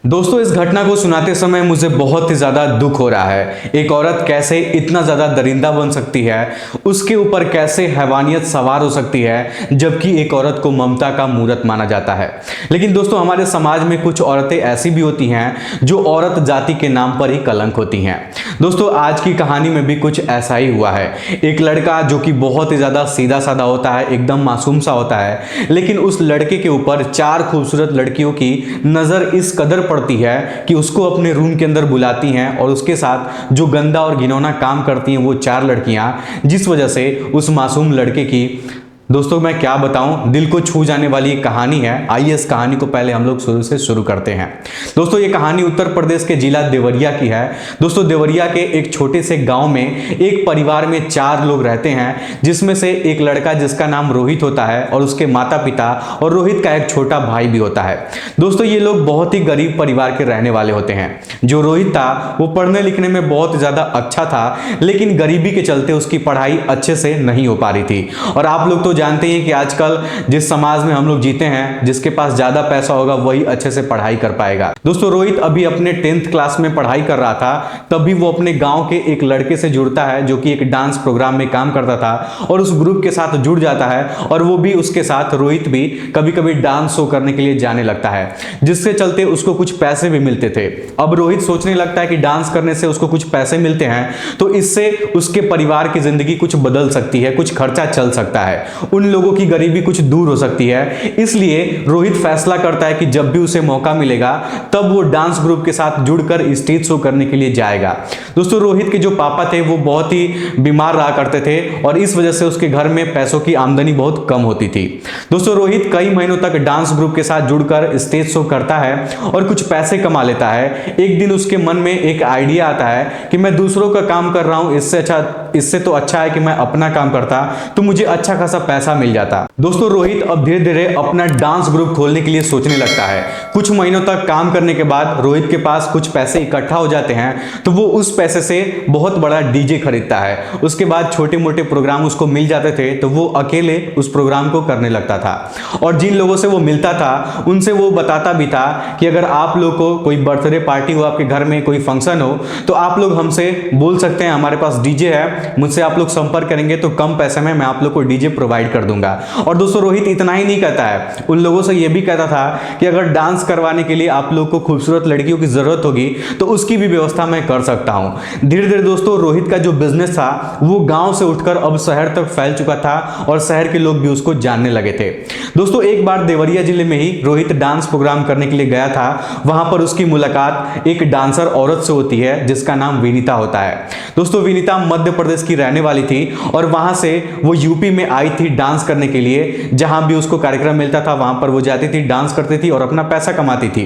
दोस्तों, इस घटना को सुनाते समय मुझे बहुत ही ज़्यादा दुख हो रहा है। एक औरत कैसे इतना ज़्यादा दरिंदा बन सकती है, उसके ऊपर कैसे हैवानियत सवार हो सकती है, जबकि एक औरत को ममता का मूरत माना जाता है। लेकिन दोस्तों, हमारे समाज में कुछ औरतें ऐसी भी होती हैं जो औरत जाति के नाम पर ही कलंक होती हैं। दोस्तों, आज की कहानी में भी कुछ ऐसा ही हुआ है। एक लड़का जो कि बहुत ही ज़्यादा सीधा साधा होता है, एकदम मासूम सा होता है, लेकिन उस लड़के के ऊपर चार खूबसूरत लड़कियों की नज़र इस कदर पड़ती है कि उसको अपने रूम के अंदर बुलाती हैं और उसके साथ जो गंदा और घिनौना काम करती हैं वो चार लड़कियां, जिस वजह से उस मासूम लड़के की, दोस्तों मैं क्या बताऊं, दिल को छू जाने वाली एक कहानी है। आइए इस कहानी को पहले हम लोग शुरू से शुरू करते हैं। दोस्तों, ये कहानी उत्तर प्रदेश के जिला देवरिया की है। दोस्तों, देवरिया के एक छोटे से गांव में एक परिवार में चार लोग रहते हैं, जिसमें से एक लड़का जिसका नाम रोहित होता है और उसके माता पिता और रोहित का एक छोटा भाई भी होता है। दोस्तों, ये लोग बहुत ही गरीब परिवार के रहने वाले होते हैं। जो रोहित था वो पढ़ने लिखने में बहुत ज़्यादा अच्छा था, लेकिन गरीबी के चलते उसकी पढ़ाई अच्छे से नहीं हो पा रही थी। और आप लोग तो जानते हैं कि आजकल जिस समाज में हम लोग जीते हैं, जिसके पास ज्यादा पैसा होगा वही अच्छे से पढ़ाई कर पाएगा। दोस्तों, रोहित अभी अपने 10th क्लास में पढ़ाई कर रहा था, तभी वो अपने गांव के एक लड़के से जुड़ता है जो कि एक डांस प्रोग्राम में काम करता था, और उस ग्रुप के साथ जुड़ जाता है। और वो भी उसके साथ, रोहित भी कभी कभी डांस शो करने के लिए जाने लगता है, जिसके चलते उसको कुछ पैसे भी मिलते थे। अब रोहित सोचने लगता है कि डांस करने से उसको कुछ पैसे मिलते हैं तो इससे उसके परिवार की जिंदगी कुछ बदल सकती है, कुछ खर्चा चल सकता है, उन लोगों की गरीबी कुछ दूर हो सकती है। इसलिए रोहित फैसला करता है कि जब भी उसे मौका मिलेगा तब वो डांस ग्रुप के साथ जुड़कर स्टेज शो करने के लिए जाएगा। दोस्तों, रोहित के जो पापा थे वो बहुत ही बीमार रहा करते थे और इस वजह से उसके घर में पैसों की आमदनी बहुत कम होती थी। दोस्तों, रोहित कई महीनों तक डांस ग्रुप के साथ जुड़कर स्टेज शो करता है और कुछ पैसे कमा लेता है। एक दिन उसके मन में एक आइडिया आता है कि मैं दूसरों का काम कर रहा हूं, इससे तो अच्छा है कि मैं अपना काम करता तो मुझे अच्छा खासा पैसा मिल जाता। दोस्तों, रोहित अब धीरे धीरे अपना डांस ग्रुप खोलने के लिए सोचने लगता है। कुछ महीनों तक काम करने के बाद रोहित के पास कुछ पैसे इकट्ठा हो जाते हैं, तो वो उस पैसे से बहुत बड़ा डीजे खरीदता है। उसके बाद छोटे मोटे प्रोग्राम उसको मिल जाते थे तो वो अकेले उस प्रोग्राम को करने लगता था। और जिन लोगों से वो मिलता था उनसे वो बताता भी था कि अगर आप लोग को कोई बर्थडे पार्टी हो, आपके घर में कोई फंक्शन हो, तो आप लोग हमसे बोल सकते हैं, हमारे पास डीजे है, मुझसे आप लोग संपर्क करेंगे तो कम पैसे में मैं आप लोग को डीजे प्रोवाइड कर दूंगा। और दोस्तों, रोहित इतना ही नहीं कहता है, उन लोगों से यह भी कहता था कि अगर डांस करवाने के लिए आप लोग को खूबसूरत लड़कियों की जरूरत होगी तो उसकी भी व्यवस्था मैं कर सकता हूं। धीरे धीरे दोस्तों, रोहित का जो बिजनेस था वो गांव से उठकर अब शहर तक फैल चुका था और शहर के लोग भी उसको जानने लगे थे। दोस्तों, एक बार देवरिया जिले में ही रोहित डांस प्रोग्राम करने के लिए गया था। वहां पर उसकी मुलाकात एक डांसर औरत से होती है जिसका नाम विनीता होता है। दोस्तों, विनीता मध्य प्रदेश की रहने वाली थी और वहां से वो यूपी में आई थी डांस करने के लिए। जहां भी उसको कार्यक्रम मिलता था वहां पर वो जाती थी, डांस करती थी और अपना पैसा कमाती थी।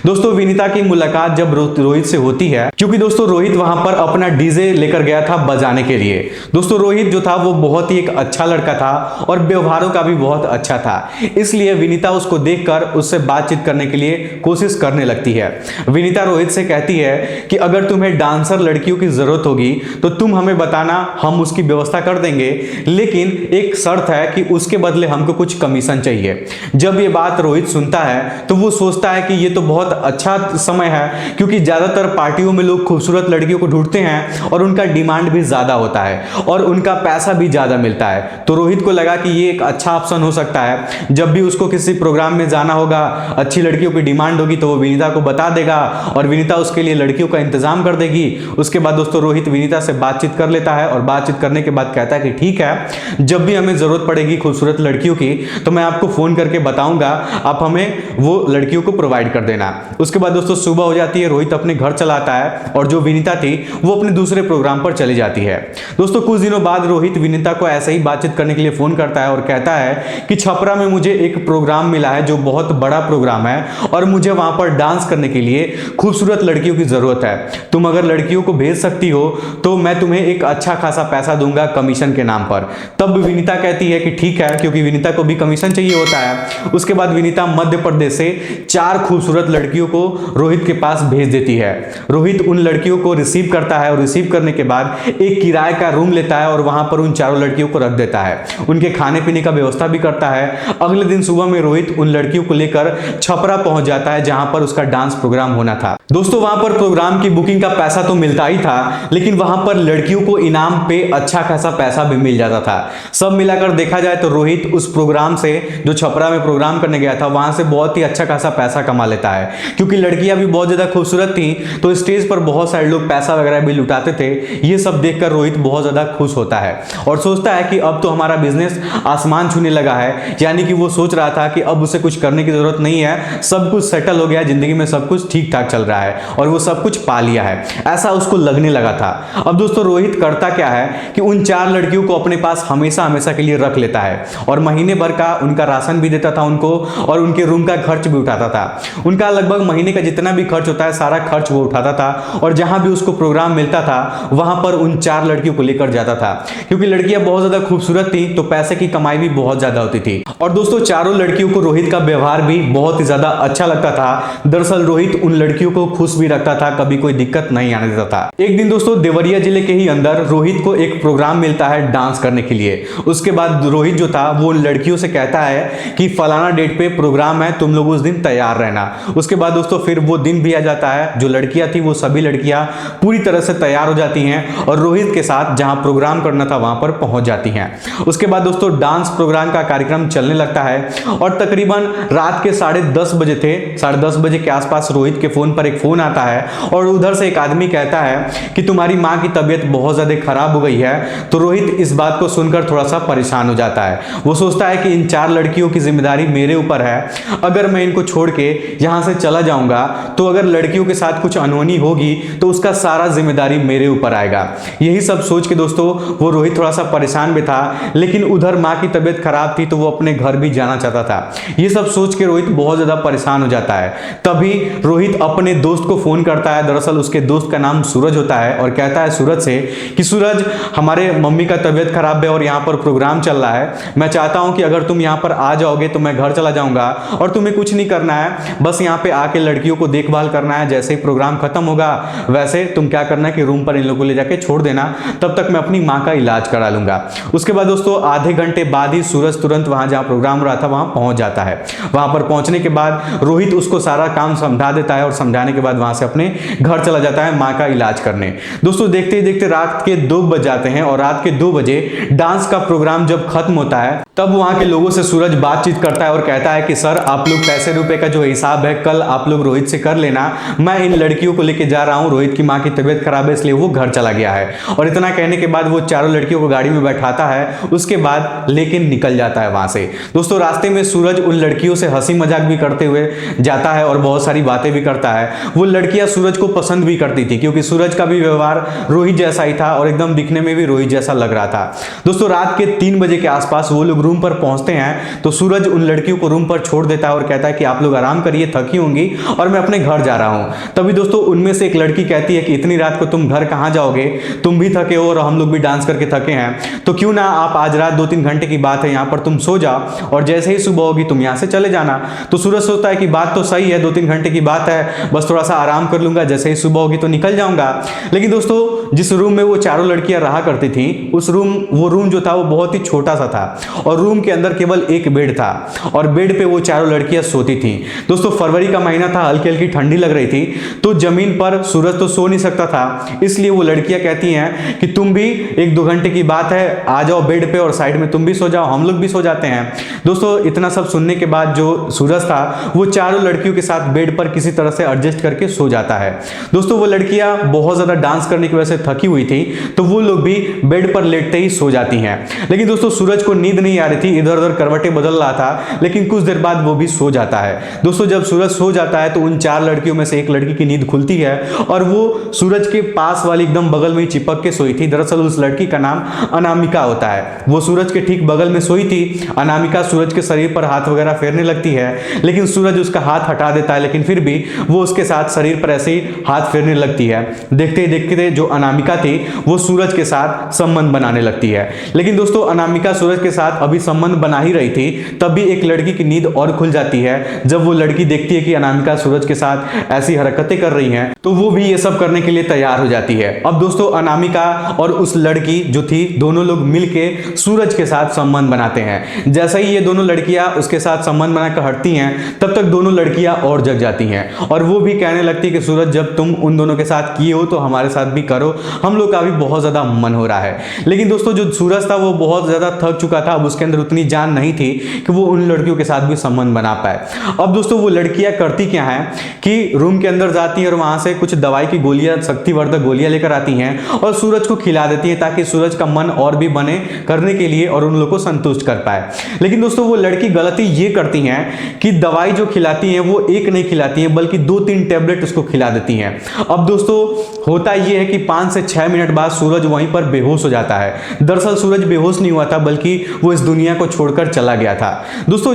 दोस्तों, विनीता की मुलाकात जब रोहित से होती है, क्योंकि दोस्तों रोहित वहां पर अपना डीजे लेकर गया था बजाने के लिए। दोस्तों, रोहित जो था वो बहुत ही एक अच्छा लड़का था और व्यवहारों का भी बहुत अच्छा था, इसलिए विनीता उसको देखकर उससे बातचीत करने के लिए कोशिश करने लगती है। विनीता रोहित से कहती है कि अगर तुम्हें डांसर लड़कियों की जरूरत होगी तो तुम हमें बताना, हम उसकी व्यवस्था कर देंगे, लेकिन एक शर्त है कि उसके बदले हमको कुछ कमीशन चाहिए। जब ये बात रोहित सुनता है तो वो सोचता है कि ये तो बहुत अच्छा समय है, क्योंकि ज्यादातर पार्टियों में लोग खूबसूरत लड़कियों को ढूंढते हैं और उनका डिमांड भी ज्यादा होता है और उनका पैसा भी ज्यादा मिलता है। तो रोहित को लगा कि ये एक अच्छा ऑप्शन हो सकता है। जब भी उसको किसी प्रोग्राम में जाना होगा, अच्छी लड़कियों की डिमांड होगी तो वो विनीता को बता देगा और विनीता उसके लिए लड़कियों का इंतजाम कर देगी। उसके बाद दोस्तों, रोहित विनीता से बातचीत कर लेता है और बातचीत करने के बाद कहता है कि ठीक है, जब भी हमें जरूरत पड़ेगी खूबसूरत लड़कियों की तो मैं आपको फोन करके बताऊंगा, आप हमें वो लड़कियों को प्रोवाइड कर देना। उसके बाद दोस्तों, सुबह हो जाती है, रोहित अपने घर चला आता है और जो विनीता थी वो अपने दूसरे प्रोग्राम पर चली जाती है। दोस्तों, कुछ दिनों बाद रोहित विनीता को ऐसे ही बातचीत करने के लिए फोन करता है और कहता है कि छपरा में मुझे एक प्रोग्राम मिला है जो बहुत बड़ा प्रोग्राम है और मुझे वहां पर डांस करने के लिए खूबसूरत लड़कियों की जरूरत है। तुम अगर लड़कियों को भेज सकती हो तो मैं तुम्हें एक अच्छा खासा पैसा दूंगा कमीशन के नाम पर। तब विनीता कहती है कि ठीक है, क्योंकि विनीता को भी कमीशन चाहिए होता है। उसके बाद विनीता मध्य प्रदेश से चार खूबसूरत लड़कियों को रोहित के पास भेज देती है। रोहित उन लड़कियों को रिसीव करता है और रिसीव करने के बाद एक किराए का रूम लेता है और वहां पर उन चारों लड़कियों को रख देता है। उनके खाने पीने का व्यवस्था भी करता है। अगले दिन सुबह में रोहित उन लड़कियों को लेकर छपरा पहुंच जाता है जहां पर उसका डांस प्रोग्राम होना था। दोस्तों वहां पर प्रोग्राम की बुकिंग का पैसा तो मिलता ही था, लेकिन वहां पर लड़कियों को इनाम पे अच्छा खासा पैसा भी मिल जाता था। सब मिलाकर देखा जाए तो रोहित उस प्रोग्राम से, जो छपरा में प्रोग्राम करने गया था, वहां से बहुत ही अच्छा खासा पैसा कमा लेता है। क्योंकि लड़कियां भी बहुत ज्यादा खूबसूरत थी तो स्टेज पर बहुत सारे लोग पैसा वगैरह भी लुटाते थे। ये सब देखकर रोहित बहुत ज्यादा खुश होता है और सोचता है कि अब तो हमारा बिजनेस आसमान छूने लगा है। यानी कि वो सोच रहा था कि अब उसे कुछ करने की जरूरत नहीं है, सब कुछ सेटल हो गया, जिंदगी में सब कुछ ठीक ठाक चल रहा है और वो सब कुछ पा लिया है, ऐसा उसको लगने लगा था। अब दोस्तों रोहित करता क्या है कि उन 4 लड़कियों को अपने पास हमेशा हमेशा के लिए रख लेता है और महीने भर का उनका राशन भी देता था उनको और उनके रूम का खर्च भी उठाता था। उनका लगभग महीने का जितना भी खर्च होता है सारा खर्च वो उठाता था और जहां भी उसको प्रोग्राम मिलता था वहां पर उन 4 लड़कियों को लेकर जाता था। क्योंकि लड़कियां बहुत ज्यादा खूबसूरत थी तो पैसे की कमाई भी बहुत ज्यादा होती थी। और दोस्तों चारों लड़कियों को रोहित का व्यवहार भी बहुत ही ज्यादा अच्छा लगता था। दरअसल रोहित उन लड़कियों को खुश भी रखता था, कभी कोई दिक्कत नहीं आने देता था। एक दिन दोस्तों देवरिया जिले के ही अंदर रोहित को एक प्रोग्राम मिलता है डांस करने के लिए। उसके बाद रोहित जो था वो लड़कियों से कहता है कि फलाना डेट पे प्रोग्राम है, तुम लोग उस दिन तैयार रहना। उसके बाद दोस्तों फिर वो दिन भी आ जाता है। जो लड़कियां थी वो सभी लड़कियां पूरी तरह से तैयार हो जाती हैं और रोहित के साथ जहां प्रोग्राम करना था वहां पर पहुंच जाती हैं। उसके बाद दोस्तों डांस प्रोग्राम का कार्यक्रम चलने लगता है और तकरीबन रात के 10:30 बजे थे। 10:30 बजे के आसपास रोहित के फोन पर एक फोन आता है और उधर से एक आदमी कहता है कि तुम्हारी मां की तबीयत बहुत ज्यादा खराब हो गई है। तो रोहित इस बात को सुनकर थोड़ा सा परेशान हो जाता है। वो सोचता है कि इन 4 लड़कियों की जिम्मेदारी मेरे ऊपर है, अगर मैं इनको छोड़ के यहां से चला जाऊंगा तो अगर लड़कियों के साथ कुछ अनहोनी होगी तो उसका सारा जिम्मेदारी मेरे ऊपर आएगा। यही सब सोच के दोस्तों वो रोहित थोड़ा सा परेशान भी था, लेकिन उधर मां की तबीयत खराब थी तो वो अपने घर भी जाना चाहता था। ये सब सोच के रोहित बहुत ज्यादा परेशान हो जाता है। तभी रोहित अपने दोस्त को फोन करता है। दरअसल उसके दोस्त का नाम सूरज होता है और कहता है सूरज से कि सूरज, हमारे मम्मी का तबीयत खराब है और यहाँ पर प्रोग्राम चल रहा है। मैं चाहता हूं कि अगर तुम यहाँ पर आ जाओगे तो मैं घर चला जाऊंगा और तुम्हें कुछ नहीं करना है, बस यहाँ पे आके लड़कियों को देखभाल करना है। जैसे ही प्रोग्राम खत्म होगा वैसे तुम क्या करना है कि रूम पर इन लोगों को ले जाके छोड़ देना, तब तक मैं अपनी माँ का इलाज करा लूंगा। उसके बाद दोस्तों आधे घंटे बाद ही सूरज तुरंत वहां जहां प्रोग्राम हो रहा था वहां पहुंच जाता है। वहां पर पहुंचने के बाद रोहित उसको सारा काम समझा देता है और समझाने के बाद वहां से अपने घर चला जाता है माँ का इलाज करने। दोस्तों देखते ही देखते रात के 2 बज जाते हैं और रात के 2 बजे डांस का प्रोग्राम जब खत्म होता है तब वहां के लोगों से सूरज बातचीत करता है और कहता है कि सर आप लोग पैसे रुपए का जो हिसाब है कल आप लोग रोहित से कर लेना, मैं इन लड़कियों को लेके जा रहा हूं, रोहित की माँ की तबीयत खराब है इसलिए वो घर चला गया है। और इतना कहने के बाद वो चारों लड़कियों को गाड़ी में बैठाता है, उसके बाद लेके निकल जाता है वहां से। दोस्तों रास्ते में सूरज उन लड़कियों से हंसी मजाक भी करते हुए जाता है और बहुत सारी बातें भी करता है। वो लड़कियां सूरज को पसंद भी करती थी क्योंकि सूरज का भी व्यवहार रोहित जैसा ही था और एकदम दिखने में भी रोहित जैसा लग रहा था। दोस्तों रात के 3 बजे के आसपास वो लोग रूम पर पहुंचते हैं तो सूरज उन लड़कियों को रूम पर छोड़ देता है और कहता है कि आप लोग आराम करिए, थकी होंगी और मैं अपने घर जा रहा हूं। तभी दोस्तों उनमें से एक लड़की कहती है कि इतनी रात को तुम घर कहां जाओगे, तुम भी थके हो और हम लोग भी डांस करके थके हैं, तो क्यों ना आप आज रात 2-3 घंटे की बात है, यहां पर तुम सो जाओ और जैसे ही सुबह होगी तुम यहां से चले जाना। तो सूरज सोचता है कि बात तो सही है, 2-3 घंटे की बात है, बस थोड़ा सा आराम कर लूंगा, जैसे ही सुबह होगी तो निकल जाऊंगा। लेकिन दोस्तों जिस रूम में वो चारों लड़कियां रहा करती थी वो रूम जो था वो बहुत ही छोटा सा था और रूम के अंदर केवल एक बेड था और बेड पे वो चारों लड़कियां सोती थी। दोस्तों फरवरी का महीना था, हल्की हल्की ठंडी लग रही थी तो जमीन पर सूरज तो सो नहीं सकता था, इसलिए वो लड़कियां कहती हैं कि तुम भी 1-2 घंटे की बात है, आ जाओ बेड पे और साइड में तुम भी सो जाओ, हम लोग भी सो जाते हैं। दोस्तों इतना सब सुनने के बाद जो सूरज था वो चारों लड़कियों के साथ बेड पर किसी तरह से एडजस्ट करके सो जाता है। दोस्तों वो लड़कियां बहुत ज्यादा डांस करने की वजह से थकी हुई थी तो वो लोग भी बेड पर लेटते ही सो जाती हैं। लेकिन दोस्तों सूरज को नींद नहीं आ रही थी, इधर उधर करवटें बदल रहा था, लेकिन कुछ देर बाद वो भी सो जाता है। दोस्तों जब सूरज सो जाता है तो उन 4 लड़कियों में से एक लड़की की नींद खुलती है और वो सूरज के पास वाली एकदम बगल में ही चिपक के सोई थी। दरअसल उस लड़की का नाम अनामिका होता है। वो सूरज के ठीक बगल में सोई थी। अनामिका सूरज के शरीर पर हाथ वगैरह फेरने लगती है, लेकिन सूरज उसका हाथ हटा देता है, लेकिन फिर भी वो उसके साथ शरीर पर ऐसे ही हाथ फेरने लगती है। देखते ही देखते जो अनामिका थी वो सूरज के साथ संबंध बनाने लगती है। लेकिन दोस्तों अनामिका सूरज के साथ अभी संबंध बना ही रही थी तभी एक लड़की की नींद और खुल जाती है जब वो लड़की देखती है कि अनामिका सूरज के साथ ऐसी हरकतें कर रही हैं तो वो भी ये सब करने के लिए तैयार हो जाती है। अब दोस्तों अनामिका और उस लड़की जो थी दोनों लोग मिलके सूरज के साथ संबंध बनाते हैं। जैसे ही ये दोनों लड़कियां उसके साथ संबंध बनाकर हटती हैं तब तक दोनों लड़कियां और जग जाती हैं और वो भी कहने लगती कि सूरज जब तुम उन दोनों के साथ किए हो तो हमारे साथ भी करो, हम लोग का भी बहुत ज्यादा मन हो रहा है। लेकिन दोस्तों जो सूरज था वो बहुत ज्यादा थक चुका था, अब उसके अंदर उतनी जान नहीं थी कि वो उन लड़कियों के साथ भी संबंध बना पाए। अब दोस्तों वो लड़कियां करती क्या है कि रूम के अंदर जाती हैं और वहां से कुछ दवाई की गोलियां, शक्तिवर्धक गोलियां लेकर आती हैं और सूरज को खिला देती हैं ताकि सूरज का मन और भी बने करने के लिए और उन लोगों को संतुष्ट कर पाए। लेकिन दोस्तों वो लड़की गलती ये करती हैं कि दवाई जो खिलाती हैं वो एक नहीं खिलाती हैं बल्कि 2-3 टैबलेट उसको खिला देती हैं। अब दोस्तों होता ये है कि 5 से 6 मिनट बाद सूरज वहीं पर बेहोश हो जाता है। दरअसल सूरज बेहोश नहीं हुआ था बल्कि वो इस दुनिया को छोड़कर चला गया था। दोस्तों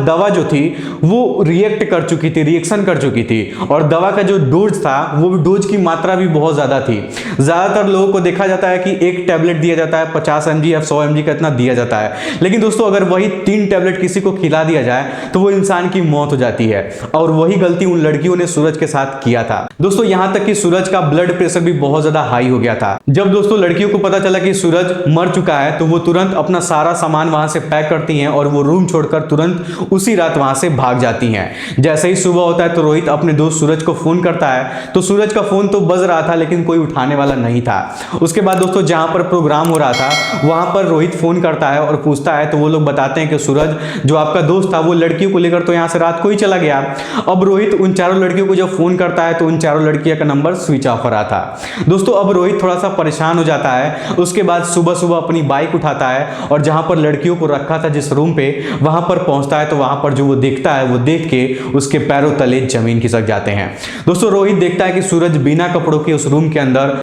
दवा जो थी वो रिएक्ट कर चुकी थी, रिएक्शन कर चुकी थी और दवा का जो डोज था वो डोज की मात्रा भी बहुत ज्यादा थी। ज्यादातर लोगों को देखा जाता है कि एक टैबलेट दिया जाता है 50 mg या 100 mg का इतना दिया जाता है, लेकिन दोस्तों अगर वही 3 टैबलेट किसी को खिला दिया जाए तो वो इंसान की मौत हो जाती है और वही गलती उन लड़कियों ने सूरज के साथ किया था। दोस्तों यहां तक कि सूरज का ब्लड प्रेशर भी बहुत ज्यादा हाई हो गया था। जब दोस्तों लड़कियों को पता चला कि सूरज मर चुका है तो वो तुरंत अपना सारा सामान वहां से पैक करती हैं और वो रूम छोड़कर तुरंत उसी रात वहां से भाग जाती हैं। जैसे ही सुबह होता है तो रोहित अपने दोस्त सूरज को फोन करता है तो सूरज का फोन तो बज रहा था लेकिन कोई उठाने वाला नहीं था। उसके बाद दोस्तों जहां पर प्रोग्राम हो रहा था वहां पर रोहित फोन करता है और पूछता है तो वो लोग बताते हैं कि सूरज जो आपका दोस्त था वो लड़कियों को लेकर तो यहां से रात को ही चला गया। अब रोहित उन चारों लड़कियों को जब फोन करता है तो उन चारों लड़कियों का नंबर स्विच ऑफ हो रहा था। दोस्तों अब रोहित थोड़ा सा परेशान हो जाता है। उसके बाद सुबह सुबह अपनी बाइक उठाता है और जहां पर लड़कियों को रखा था जिस रूम पे वहां पर पहुंचता है तो वहां पर जो वो देखता है वो देख के उसके पैरों तले जमीन खिसक जाते हैं। दोस्तों रोहित देखता है कि सूरज बिना कपड़ों के उस रूम के अंदर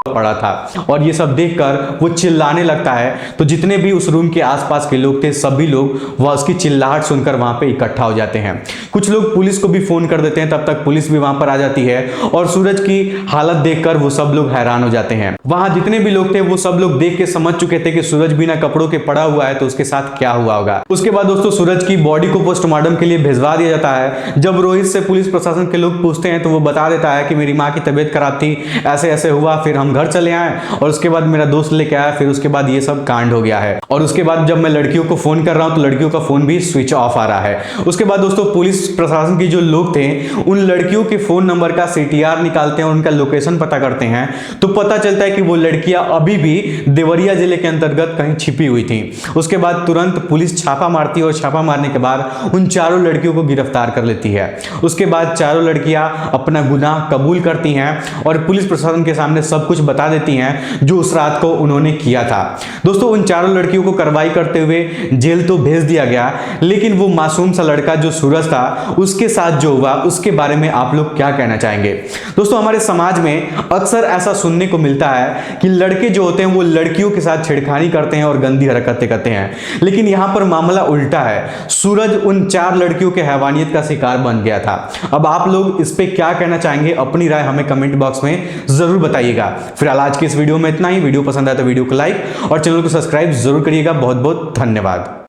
पड़ा था और ये सब देखकर वो चिल्लाने लगता है। तो जितने भी उस रूम के आसपास के लोग थे सभी लोग वह उसकी चिल्लाहट सुनकर वहां पे इकट्ठा हो जाते हैं। कुछ लोग पुलिस को भी फोन कर देते हैं, तब तक पुलिस भी वहां पर आ जाती है और सूरज की हालत देखकर वो सब लोग हैरान हो जाते हैं। वहां जितने भी लोग थे वो सब लोग देख के समझ चुके थे कि सूरज बिना कपड़ों के पड़ा हुआ है तो उसके साथ क्या हुआ होगा। उसके बाद दोस्तों सूरज की बॉडी को पोस्टमार्टम के लिए भिजवा दिया जाता है। जब रोहित से पुलिस प्रशासन के लोग पूछते हैं तो वो बता देता है कि मेरी माँ की तबीयत खराब थी, ऐसे ऐसे हुआ, फिर हम घर चले आए और उसके बाद मेरा दोस्त लेके आया, फिर उसके बाद ये सब कांड हो गया है। और उसके बाद जब मैं लड़कियों को फोन कर रहा हूं तो लड़कियों का फोन भी स्विच ऑफ आ रहा है। उसके बाद दोस्तों पुलिस प्रशासन के जो लोग थे उन लड़कियों के फोन नंबर का CTR निकालते हैं और उनका लोकेशन पता करते हैं तो पता चलता है कि वो लड़कियां अभी भी देवरिया जिले के अंतर्गत कहीं छिपी हुई थी। उसके बाद तुरंत पुलिस छापा मारती है और छापा मारने के बाद उन चारों लड़कियों को गिरफ्तार कर लेती है। उसके बाद चारों लड़कियां अपना गुनाह कबूल करती हैं और पुलिस प्रशासन के सामने सब कुछ बता देती हैं जो उस रात को उन्होंने किया था। दोस्तों उन चारों लड़कियों को कार्रवाई करते हुए जेल तो भेज दिया गया, लेकिन वो मासूम सा लड़का जो सूरज था उसके साथ जो हुआ उसके बारे में आप लोग क्या कहना चाहेंगे? दोस्तों हमारे समाज में अक्सर ऐसा सुनने को मिलता है कि लड़के जो होते हैं वो लड़कियों के साथ छेड़खानी करते हैं और गंदी हरकतें करते हैं, लेकिन यहां पर मामला उल्टा है। सूरज उन 4 लड़कियों के हैवानियत का शिकार बन गया था। अब आप लोग इस पे क्या कहना चाहेंगे? अपनी राय हमें कमेंट बॉक्स में जरूर बताइएगा। फिलहाल आज की इस वीडियो में इतना ही। वीडियो पसंद आया तो वीडियो को लाइक और चैनल को सब्सक्राइब जरूर करिएगा। बहुत बहुत धन्यवाद।